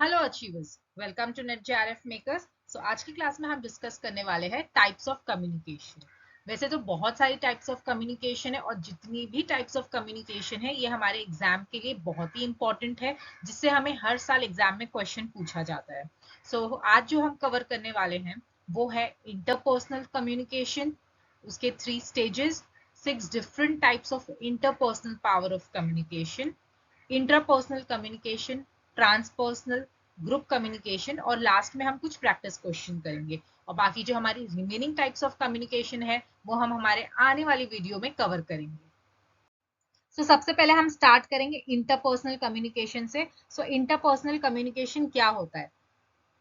Hello achievers, welcome to NET JRF makers. आज की class में हम डिस्कस करने वाले हैं टाइप्स ऑफ कम्युनिकेशन। वैसे तो बहुत सारी टाइप्स ऑफ कम्युनिकेशन है और जितनी भी टाइप्स ऑफ कम्युनिकेशन है ये हमारे एग्जाम के लिए बहुत ही इंपॉर्टेंट है, जिससे हमें हर साल एग्जाम में क्वेश्चन पूछा जाता है। आज जो हम कवर करने वाले हैं वो है इंटरपर्सनल कम्युनिकेशन, उसके 3 stages, 6 different types of interpersonal power of communication, intrapersonal communication, transpersonal, group communication और लास्ट में हम कुछ प्रैक्टिस क्वेश्चन करेंगे। और बाकी जो हमारी रिमेनिंग टाइप्स ऑफ कम्युनिकेशन है वो हम हमारे आने वाली वीडियो में कवर करेंगे। सबसे पहले हम स्टार्ट करेंगे इंटरपर्सनल कम्युनिकेशन से। इंटरपर्सनल कम्युनिकेशन क्या होता है?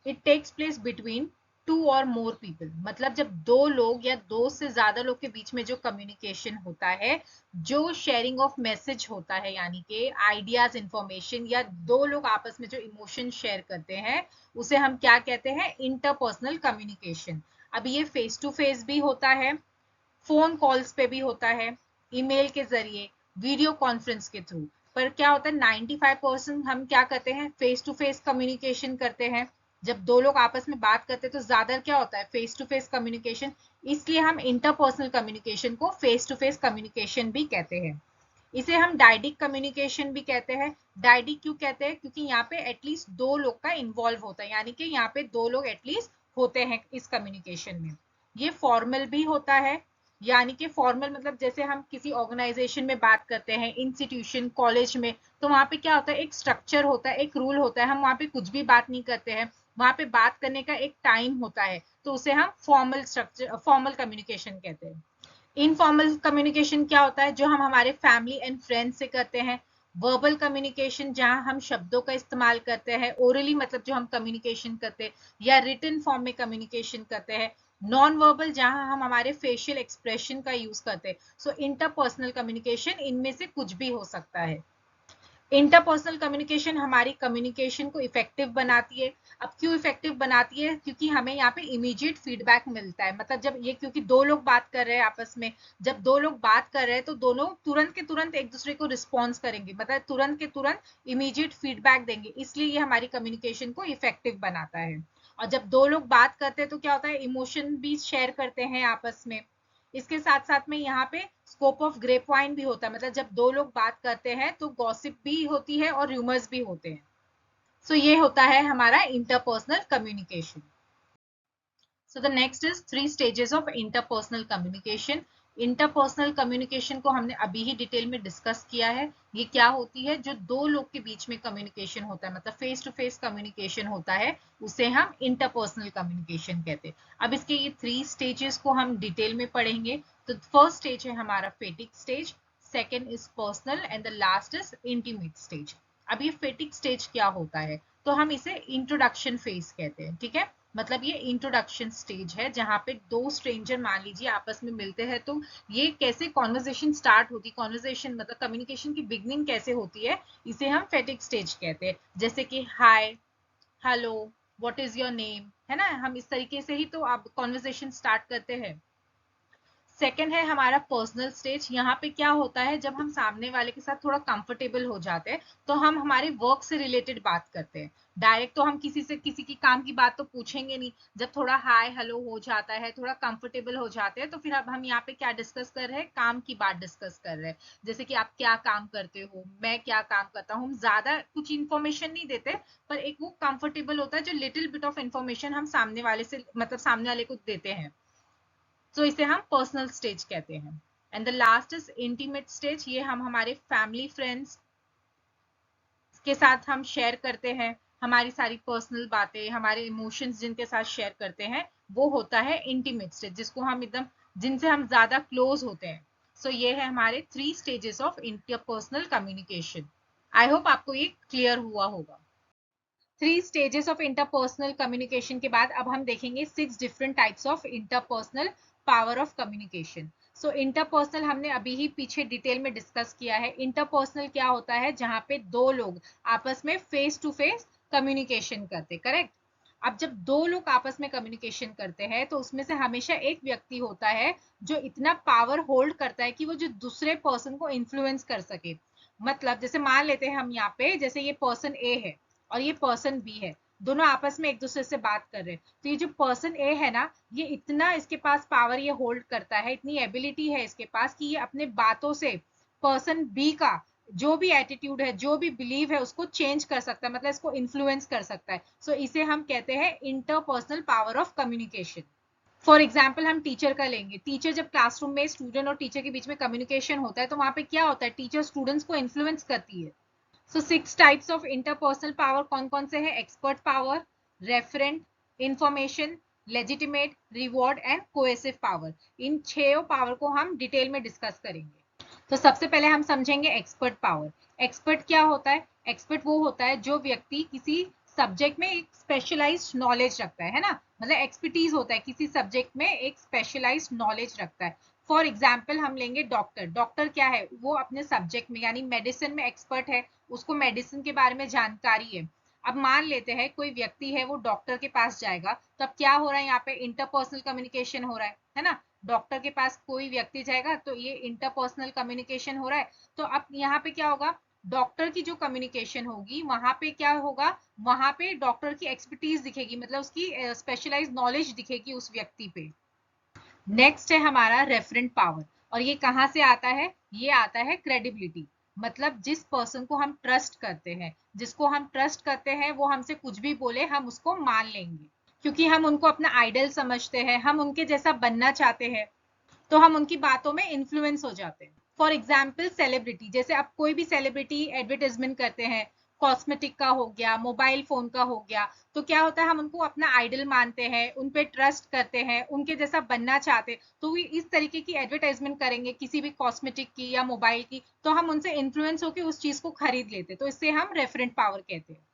It takes place between two और मोर पीपल, मतलब जब दो लोग या दो से ज्यादा लोग के बीच में जो कम्युनिकेशन होता है, जो शेयरिंग ऑफ मैसेज होता है, यानी कि आइडियाज, इंफॉर्मेशन, या दो लोग आपस में जो इमोशन शेयर करते हैं, उसे हम क्या कहते हैं? Interpersonal communication. अब ये फेस टू फेस भी होता है, फोन कॉल्स पे भी होता है, ईमेल के जरिए, वीडियो कॉन्फ्रेंस के थ्रू। पर क्या होता है, 95% हम क्या करते हैं? फेस टू फेस कम्युनिकेशन करते हैं। जब दो लोग आपस में बात करते हैं तो ज्यादा क्या होता है? Face to face communication. इसलिए हम इंटरपर्सनल कम्युनिकेशन को फेस टू फेस कम्युनिकेशन भी कहते हैं। इसे हम डायडिक कम्युनिकेशन भी कहते हैं। डायडिक क्यों कहते हैं? क्योंकि यहाँ पे एटलीस्ट दो लोग का इन्वॉल्व होता है, यानी कि यहाँ पे दो लोग एटलीस्ट होते हैं इस कम्युनिकेशन में। ये फॉर्मल भी होता है, यानी कि फॉर्मल मतलब जैसे हम किसी ऑर्गेनाइजेशन में बात करते हैं, इंस्टीट्यूशन, कॉलेज में, तो वहां पे क्या होता है? एक स्ट्रक्चर होता है, एक रूल होता है, हम वहां पे कुछ भी बात नहीं करते हैं। वहां पे बात करने का एक टाइम होता है, तो उसे हम फॉर्मल स्ट्रक्चर, फॉर्मल कम्युनिकेशन कहते हैं। इनफॉर्मल कम्युनिकेशन क्या होता है? जो हम हमारे फैमिली एंड फ्रेंड्स से करते हैं। वर्बल कम्युनिकेशन, जहां हम शब्दों का इस्तेमाल करते हैं, ओरली मतलब जो हम कम्युनिकेशन करते हैं, या रिटन फॉर्म में कम्युनिकेशन करते हैं। नॉन वर्बल, जहां हम हमारे फेशियल एक्सप्रेशन का यूज करते हैं। इंटरपर्सनल कम्युनिकेशन इनमें से कुछ भी हो सकता है। इंटरपर्सनल कम्युनिकेशन हमारी कम्युनिकेशन को इफेक्टिव बनाती है। अब क्यों इफेक्टिव बनाती है? क्योंकि हमें यहाँ पे इमीडिएट फीडबैक मिलता है। मतलब जब ये, क्योंकि दो लोग बात कर रहे हैं आपस में, जब दो लोग बात कर रहे हैं तो दोनों तुरंत के तुरंत एक दूसरे को रिस्पॉन्स करेंगे, मतलब तुरंत के तुरंत इमीडिएट फीडबैक देंगे, इसलिए ये हमारी कम्युनिकेशन को इफेक्टिव बनाता है। और जब दो लोग बात करते हैं तो क्या होता है? इमोशन भी शेयर करते हैं आपस में। इसके साथ साथ में यहाँ पे स्कोप ऑफ ग्रेप वाइन भी होता है, मतलब जब दो लोग बात करते हैं तो गॉसिप भी होती है और रूमर्स भी होते हैं। ये होता है हमारा interpersonal communication. The next is 3 stages of interpersonal communication. Interpersonal communication को हमने अभी ही डिटेल में डिस्कस किया है। ये क्या होती है? जो दो लोग के बीच में कम्युनिकेशन होता है, मतलब फेस टू फेस कम्युनिकेशन होता है, उसे हम इंटरपर्सनल कम्युनिकेशन कहते हैं। अब इसके ये 3 स्टेजेस को हम डिटेल में पढ़ेंगे। तो फर्स्ट स्टेज है हमारा फेटिक stage, second is personal and the last is intimate stage. अब ये फेटिक स्टेज क्या होता है? तो हम इसे इंट्रोडक्शन फेज कहते हैं, ठीक है। मतलब ये इंट्रोडक्शन स्टेज है, जहां पे दो स्ट्रेंजर मान लीजिए आपस में मिलते हैं, तो ये कैसे कॉन्वर्जेशन स्टार्ट होती, कॉन्वर्जेशन मतलब कम्युनिकेशन की बिगनिंग कैसे होती है, इसे हम फेटिक स्टेज कहते हैं। जैसे कि hi, hello, what is your name, है ना, हम इस तरीके से ही तो आप कॉन्वर्जेशन स्टार्ट करते हैं। सेकेंड है हमारा पर्सनल स्टेज। यहाँ पे क्या होता है? जब हम सामने वाले के साथ थोड़ा कंफर्टेबल हो जाते हैं तो हम हमारे वर्क से रिलेटेड बात करते हैं। डायरेक्ट तो हम किसी से किसी की काम की बात तो पूछेंगे नहीं। जब थोड़ा हाय हेलो हो जाता है, थोड़ा कंफर्टेबल हो जाते हैं, तो फिर अब हम यहाँ पे क्या डिस्कस कर रहे हैं? काम की बात डिस्कस कर रहे हैं। जैसे कि आप क्या काम करते हो, मैं क्या काम करता हूँ। हम ज्यादा कुछ इन्फॉर्मेशन नहीं देते, पर एक वो कंफर्टेबल होता है जो लिटिल बिट ऑफ इन्फॉर्मेशन हम सामने वाले से, मतलब सामने वाले को देते हैं। इसे हम पर्सनल स्टेज कहते हैं। And the last is intimate stage. ये हम हमारे फैमिली फ्रेंड्स के साथ हम शेयर करते हैं, हमारी सारी पर्सनल बातें, हमारे इमोशंस जिनके साथ शेयर करते हैं, वो होता है इंटीमेट स्टेज, जिसको हम एकदम, जिनसे हम ज्यादा क्लोज होते हैं। ये है हमारे 3 stages of interpersonal communication. I hope आपको ये क्लियर हुआ होगा। 3 स्टेजेस ऑफ इंटरपर्सनल कम्युनिकेशन के बाद अब हम देखेंगे 6 different types of interpersonal power of communication. Interpersonal हमने अभी ही पीछे डिटेल में डिस्कस किया है। इंटरपर्सनल क्या होता है? जहां पे दो लोग आपस में फेस टू फेस कम्युनिकेशन करते, करेक्ट। अब जब दो लोग आपस में कम्युनिकेशन करते हैं तो उसमें से हमेशा एक व्यक्ति होता है जो इतना पावर होल्ड करता है कि वो जो दूसरे पर्सन को इन्फ्लुएंस कर सके। मतलब जैसे मान लेते हैं हम यहाँ पे, जैसे ये पर्सन ए है और ये पर्सन बी है, दोनों आपस में एक दूसरे से बात कर रहे हैं, तो ये जो पर्सन ए है ना, ये इतना इसके पास पावर ये होल्ड करता है, इतनी एबिलिटी है इसके पास कि ये अपने बातों से पर्सन बी का जो भी एटीट्यूड है, जो भी बिलीव है, उसको चेंज कर सकता है, मतलब इसको इन्फ्लुएंस कर सकता है। सो इसे हम कहते हैं interpersonal power of communication. For example हम टीचर का लेंगे, टीचर जब क्लासरूम में स्टूडेंट और टीचर के बीच में कम्युनिकेशन होता है, तो वहां पे क्या होता है, टीचर स्टूडेंट्स को इन्फ्लुएंस करती है। सो 6 टाइप्स ऑफ इंटरपर्सनल पावर कौन कौन से हैं? Expert power, referent, information, legitimate, reward and cohesive power. In 6 power को हम डिटेल में डिस्कस करेंगे। तो सबसे पहले हम समझेंगे एक्सपर्ट पावर। एक्सपर्ट क्या होता है? एक्सपर्ट वो होता है जो व्यक्ति किसी सब्जेक्ट में एक स्पेशलाइज्ड नॉलेज रखता है ना, मतलब एक्सपर्टीज होता है, किसी सब्जेक्ट में एक स्पेशलाइज्ड नॉलेज रखता है। फॉर एग्जाम्पल हम लेंगे डॉक्टर। डॉक्टर क्या है? वो अपने सब्जेक्ट में यानी मेडिसिन में एक्सपर्ट है, उसको मेडिसिन के बारे में जानकारी है। अब मान लेते हैं कोई व्यक्ति है, वो डॉक्टर के पास जाएगा, तो अब क्या हो रहा है यहाँ पे? इंटरपर्सनल कम्युनिकेशन हो रहा है ना। डॉक्टर के पास कोई व्यक्ति जाएगा तो ये इंटरपर्सनल कम्युनिकेशन हो रहा है। तो अब यहाँ पे क्या होगा? डॉक्टर की जो कम्युनिकेशन होगी वहां पे क्या होगा? वहां पे डॉक्टर की एक्सपर्टीज दिखेगी, मतलब उसकी स्पेशलाइज्ड नॉलेज दिखेगी उस व्यक्ति पे। नेक्स्ट है हमारा रेफरेंट पावर, और ये कहाँ से आता है? ये आता है क्रेडिबिलिटी, मतलब जिस पर्सन को हम ट्रस्ट करते हैं, जिसको हम ट्रस्ट करते हैं वो हमसे कुछ भी बोले हम उसको मान लेंगे, क्योंकि हम उनको अपना आइडल समझते हैं, हम उनके जैसा बनना चाहते हैं, तो हम उनकी बातों में इन्फ्लुएंस हो जाते हैं। फॉर एग्जाम्पल सेलिब्रिटी, जैसे अब कोई भी सेलिब्रिटी एडवर्टाइजमेंट करते हैं, कॉस्मेटिक का हो गया, मोबाइल फोन का हो गया, तो क्या होता है, हम उनको अपना आइडल मानते हैं, उन पे ट्रस्ट करते हैं, उनके जैसा बनना चाहते हैं, तो वो इस तरीके की एडवर्टाइजमेंट करेंगे किसी भी कॉस्मेटिक की या मोबाइल की, तो हम उनसे इन्फ्लुएंस होकर उस चीज को खरीद लेते, तो इससे हम रेफरेंट पावर कहते हैं।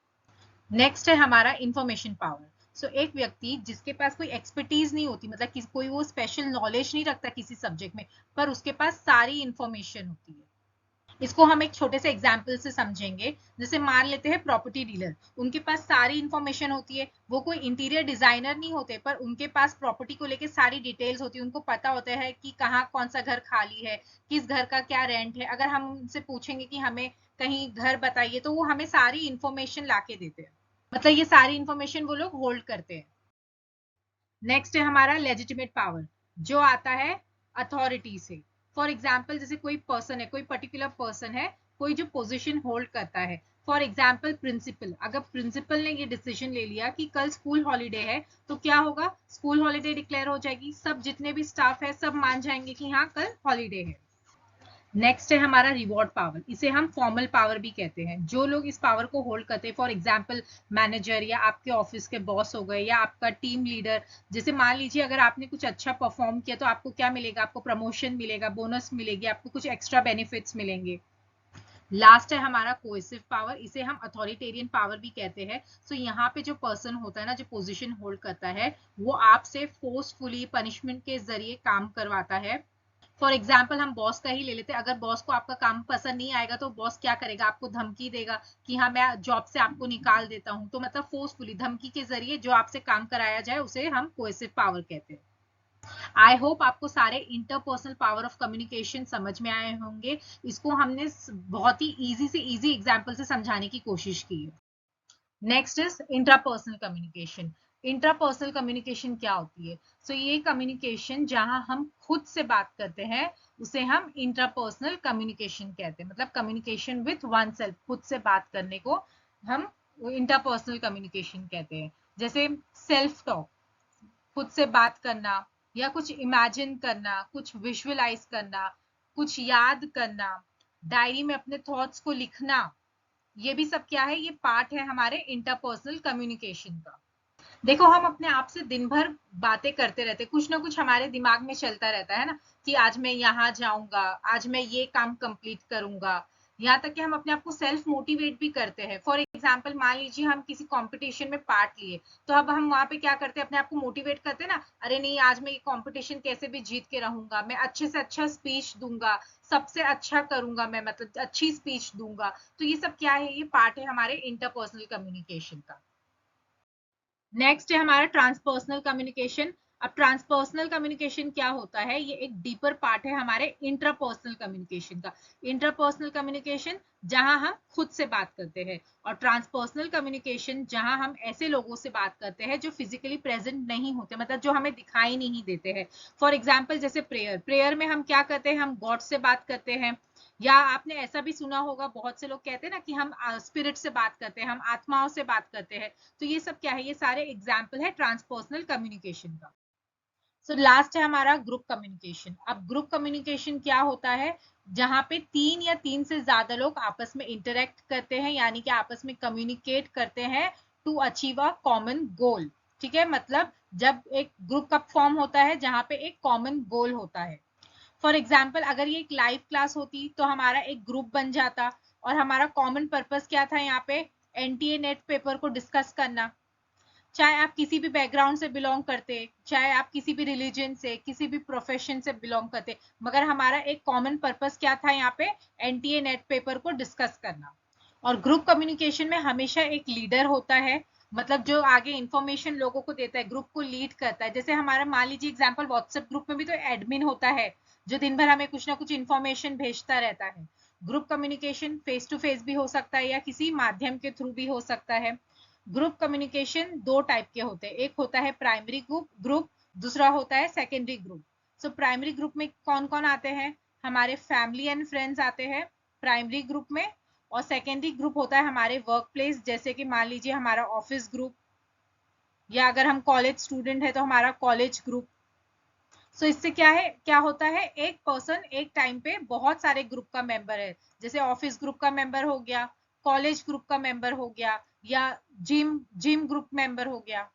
नेक्स्ट है हमारा इंफॉर्मेशन पावर। सो एक व्यक्ति जिसके पास कोई एक्सपर्टीज नहीं होती, मतलब कोई वो स्पेशल नॉलेज नहीं रखता किसी सब्जेक्ट में, पर उसके पास सारी इंफॉर्मेशन होती है। इसको हम एक छोटे से एग्जाम्पल से समझेंगे। जैसे मान लेते हैं प्रॉपर्टी डीलर, उनके पास सारी इंफॉर्मेशन होती है, वो कोई इंटीरियर डिजाइनर नहीं होते, पर उनके पास प्रॉपर्टी को लेके सारी डिटेल्स होती है, उनको पता होता है कि कहाँ कौन सा घर खाली है, किस घर का क्या रेंट है। अगर हम उनसे पूछेंगे कि हमें कहीं घर बताइए, तो वो हमें सारी इंफॉर्मेशन लाके देते हैं, मतलब ये सारी इंफॉर्मेशन वो लोग होल्ड करते हैं। नेक्स्ट है हमारा लेजिटिमेट पावर, जो आता है अथॉरिटी से। फॉर एग्जाम्पल जैसे कोई पर्सन है, कोई पर्टिकुलर पर्सन है, कोई जो पोजीशन होल्ड करता है, फॉर एग्जाम्पल प्रिंसिपल। अगर प्रिंसिपल ने ये डिसीजन ले लिया कि कल स्कूल हॉलीडे है, तो क्या होगा? स्कूल हॉलीडे डिक्लेयर हो जाएगी, सब जितने भी स्टाफ है सब मान जाएंगे कि हाँ कल हॉलीडे है। नेक्स्ट है हमारा रिवॉर्ड पावर, इसे हम फॉर्मल पावर भी कहते हैं। जो लोग इस पावर को होल्ड करते हैं, फॉर एग्जाम्पल मैनेजर, या आपके ऑफिस के बॉस हो गए, या आपका टीम लीडर। जैसे मान लीजिए अगर आपने कुछ अच्छा परफॉर्म किया, तो आपको क्या मिलेगा? आपको प्रमोशन मिलेगा, बोनस मिलेगी, आपको कुछ एक्स्ट्रा बेनिफिट्स मिलेंगे। लास्ट है हमारा कोएसिव पावर, इसे हम अथॉरिटेरियन पावर भी कहते हैं। सो यहाँ पे जो पर्सन होता है ना, जो पोजीशन होल्ड करता है, वो आपसे फोर्सफुली पनिशमेंट के जरिए काम करवाता है। फॉर एग्जाम्पल हम बॉस का ही ले लेते हैं। अगर बॉस को आपका काम पसंद नहीं आएगा, तो बॉस क्या करेगा? आपको धमकी देगा कि हाँ मैं जॉब से आपको निकाल देता हूँ। तो मतलब फोर्सफुली धमकी के जरिए जो आपसे काम कराया जाए, उसे हम कोएसिव पावर कहते हैं। आई होप आपको सारे इंटरपर्सनल पावर ऑफ कम्युनिकेशन समझ में आए होंगे। इसको हमने बहुत ही इजी से इजी एग्जाम्पल से समझाने की कोशिश की है। Next is intrapersonal communication. Intrapersonal communication क्या होती है? सो ये कम्युनिकेशन जहां हम खुद से बात करते हैं, उसे हम इंट्रापर्सनल कम्युनिकेशन कहते हैं, मतलब कम्युनिकेशन विथ वन सेल्फ, खुद से बात करने को हम इंटरपर्सनल कम्युनिकेशन कहते हैं। जैसे सेल्फ टॉक, खुद से बात करना, या कुछ इमेजिन करना, कुछ विजुअलाइज करना, कुछ याद करना, डायरी में अपने थॉट्स को लिखना, ये भी सब क्या है? ये पार्ट है हमारे इंटरपर्सनल कम्युनिकेशन का। देखो हम अपने आप से दिन भर बातें करते रहते, कुछ ना कुछ हमारे दिमाग में चलता रहता है ना, कि आज मैं यहाँ जाऊंगा, आज मैं ये काम कंप्लीट करूंगा। यहाँ तक कि हम अपने आप को सेल्फ मोटिवेट भी करते हैं। फॉर एग्जाम्पल मान लीजिए हम किसी कंपटीशन में पार्ट लिए, तो अब हम वहां पे क्या करते हैं? अपने आप को मोटिवेट करते हैं ना, अरे नहीं आज मैं ये कंपटीशन कैसे भी जीत के रहूंगा, मैं अच्छे से अच्छा स्पीच दूंगा, सबसे अच्छा करूंगा मैं, मतलब अच्छी स्पीच दूंगा। तो ये सब क्या है? ये पार्ट है हमारे इंटरपर्सनल कम्युनिकेशन का। नेक्स्ट है हमारा ट्रांसपर्सनल कम्युनिकेशन। अब ट्रांसपर्सनल कम्युनिकेशन क्या होता है, ये एक डीपर पार्ट है हमारे इंट्रापर्सनल कम्युनिकेशन का। इंट्रापर्सनल कम्युनिकेशन जहां हम खुद से बात करते हैं, और ट्रांसपर्सनल कम्युनिकेशन जहां हम ऐसे लोगों से बात करते हैं जो फिजिकली प्रेजेंट नहीं होते, मतलब जो हमें दिखाई नहीं देते हैं। फॉर एग्जाम्पल जैसे प्रेयर, प्रेयर में हम क्या करते हैं, हम गॉड से बात करते हैं, या आपने ऐसा भी सुना होगा, बहुत से लोग कहते हैं ना कि हम स्पिरिट से बात करते हैं, हम आत्माओं से बात करते हैं। तो ये सब क्या है, ये सारे एग्जाम्पल है ट्रांसपर्सनल कम्युनिकेशन का। सो लास्ट है हमारा ग्रुप कम्युनिकेशन। अब ग्रुप कम्युनिकेशन क्या होता है, जहां पे 3 या 3 से ज्यादा लोग आपस में इंटरेक्ट करते हैं, यानी कि आपस में कम्युनिकेट करते हैं to achieve a common goal. ठीक है, मतलब जब एक ग्रुप का फॉर्म होता है जहां पे एक कॉमन गोल होता है। फॉर एग्जाम्पल अगर ये एक लाइव क्लास होती तो हमारा एक ग्रुप बन जाता, और हमारा कॉमन पर्पस क्या था यहाँ पे, एनटीए नेट पेपर को डिस्कस करना। चाहे आप किसी भी बैकग्राउंड से बिलोंग करते, चाहे आप किसी भी रिलीजन से, किसी भी प्रोफेशन से बिलोंग करते, मगर हमारा एक कॉमन पर्पस क्या था यहाँ पे, एनटीए नेट पेपर को डिस्कस करना। और ग्रुप कम्युनिकेशन में हमेशा एक लीडर होता है, मतलब जो आगे इंफॉर्मेशन लोगों को देता है, ग्रुप को लीड करता है। जैसे हमारा मान लीजिए एग्जाम्पल, व्हाट्सएप ग्रुप में भी तो एडमिन होता है जो दिन भर हमें कुछ ना कुछ इंफॉर्मेशन भेजता रहता है। Group communication face to face भी हो सकता है या किसी माध्यम के थ्रू भी हो सकता है। ग्रुप कम्युनिकेशन दो टाइप के होते हैं, एक होता है प्राइमरी ग्रुप, दूसरा होता है secondary group. So primary group में कौन कौन आते हैं, हमारे फैमिली एंड फ्रेंड्स आते हैं प्राइमरी ग्रुप में। और सेकेंडरी ग्रुप होता है हमारे वर्क प्लेस, जैसे कि मान लीजिए हमारा ऑफिस ग्रुप, या अगर हम कॉलेज स्टूडेंट है तो हमारा कॉलेज ग्रुप। सो इससे क्या है, क्या होता है, एक पर्सन एक टाइम पे बहुत सारे ग्रुप का मेंबर है, जैसे ऑफिस ग्रुप का मेंबर हो गया, कॉलेज ग्रुप का मेंबर हो गया, या जिम जिम ग्रुप मेंबर हो गया।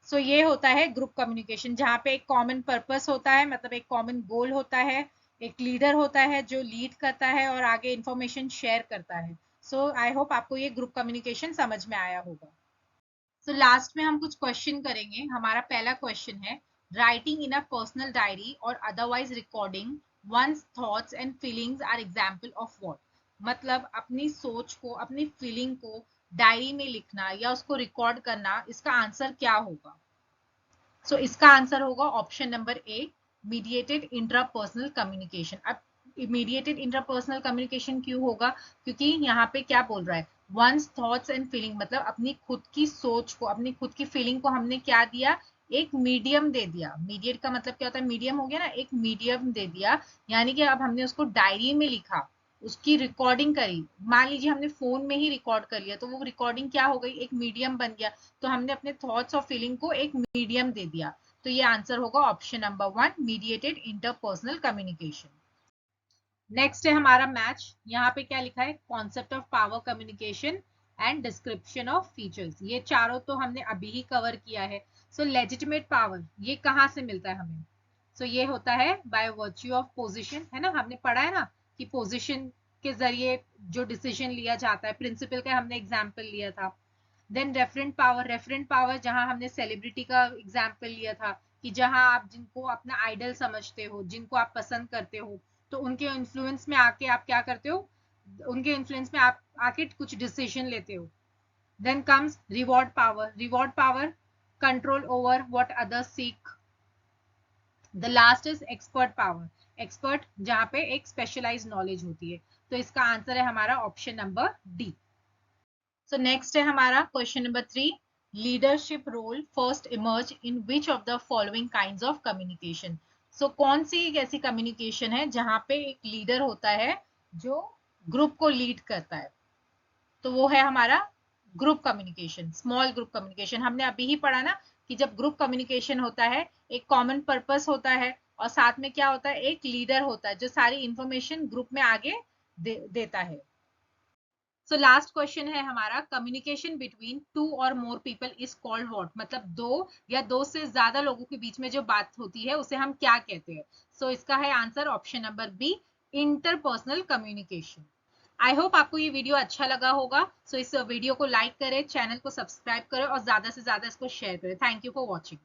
सो ये होता है ग्रुप कम्युनिकेशन, जहाँ पे एक कॉमन पर्पस होता है, मतलब एक कॉमन गोल होता है, एक लीडर होता है जो लीड करता है और आगे इंफॉर्मेशन शेयर करता है। सो आई होप आपको ये ग्रुप कम्युनिकेशन समझ में आया होगा। सो लास्ट में हम कुछ क्वेश्चन करेंगे। हमारा पहला क्वेश्चन है, writing in a personal diary और otherwise recording once thoughts and feelings are example of what. मतलब अपनी सोच को, अपनी फीलिंग को डायरी में लिखना या उसको रिकॉर्ड करना, इसका आंसर क्या होगा। सो इसका आंसर होगा option number A, mediated intrapersonal communication. अब मीडिएटेड इंट्रापर्सनल कम्युनिकेशन क्यों होगा, क्योंकि यहाँ पे क्या बोल रहा है, वंस थॉट्स एंड फीलिंग, मतलब अपनी खुद की सोच को, अपनी खुद की फीलिंग को हमने क्या दिया, एक मीडियम दे दिया। मीडिएट का मतलब क्या होता है, मीडियम हो गया ना, एक मीडियम दे दिया, यानी कि अब हमने उसको डायरी में लिखा, उसकी रिकॉर्डिंग करी। मान लीजिए हमने फोन में ही रिकॉर्ड कर लिया, तो वो रिकॉर्डिंग क्या हो गई, एक मीडियम बन गया। तो हमने अपने थॉट्स और फीलिंग को एक मीडियम दे दिया। तो ये आंसर होगा option number 1, mediated interpersonal communication. Next है हमारा मैच। यहाँ पे क्या लिखा है, concept of power communication and description of features. ये चारों तो हमने अभी ही कवर किया है। सो लेजिटिमेट पावर ये कहाँ से मिलता है हमें, सो ये होता है बाय वर्च्यू ऑफ पोजिशन, है ना, हमने पढ़ा है ना कि पोजिशन के जरिए जो डिसीजन लिया जाता है, प्रिंसिपल का हमने एग्जाम्पल लिया था। Then referent power, referent power जहां हमने सेलिब्रिटी का एग्जाम्पल लिया था, कि जहां आप जिनको अपना आइडल समझते हो, जिनको आप पसंद करते हो, तो उनके इन्फ्लुएंस में आके आप क्या करते हो, उनके इन्फ्लुएंस में आप आके कुछ डिसीजन लेते हो। Then comes reward power, reward power control over what others seek. The last is expert power, expert जहां पे एक स्पेशलाइज्ड नॉलेज होती है। तो इसका आंसर है हमारा option number D. So next है हमारा question number 3, leadership role first emerge in which of the following kinds of communication. So कौन सी एक ऐसी कम्युनिकेशन है जहां पे एक लीडर होता है जो ग्रुप को लीड करता है, तो वो है हमारा group communication, small group communication. हमने अभी ही पढ़ा ना कि जब ग्रुप कम्युनिकेशन होता है, एक कॉमन पर्पस होता है, और साथ में क्या होता है, एक लीडर होता है जो सारी इंफॉर्मेशन ग्रुप में आगे देता है। सो लास्ट क्वेश्चन है हमारा, कम्युनिकेशन बिटवीन 2 और more people is called what. मतलब दो या दो से ज्यादा लोगों के बीच में जो बात होती है उसे हम क्या कहते हैं। सो इसका है answer option number B, interpersonal communication. I hope आपको ये वीडियो अच्छा लगा होगा। सो इस वीडियो को लाइक करें, चैनल को सब्सक्राइब करें और ज्यादा से ज्यादा इसको शेयर करें। Thank you for watching.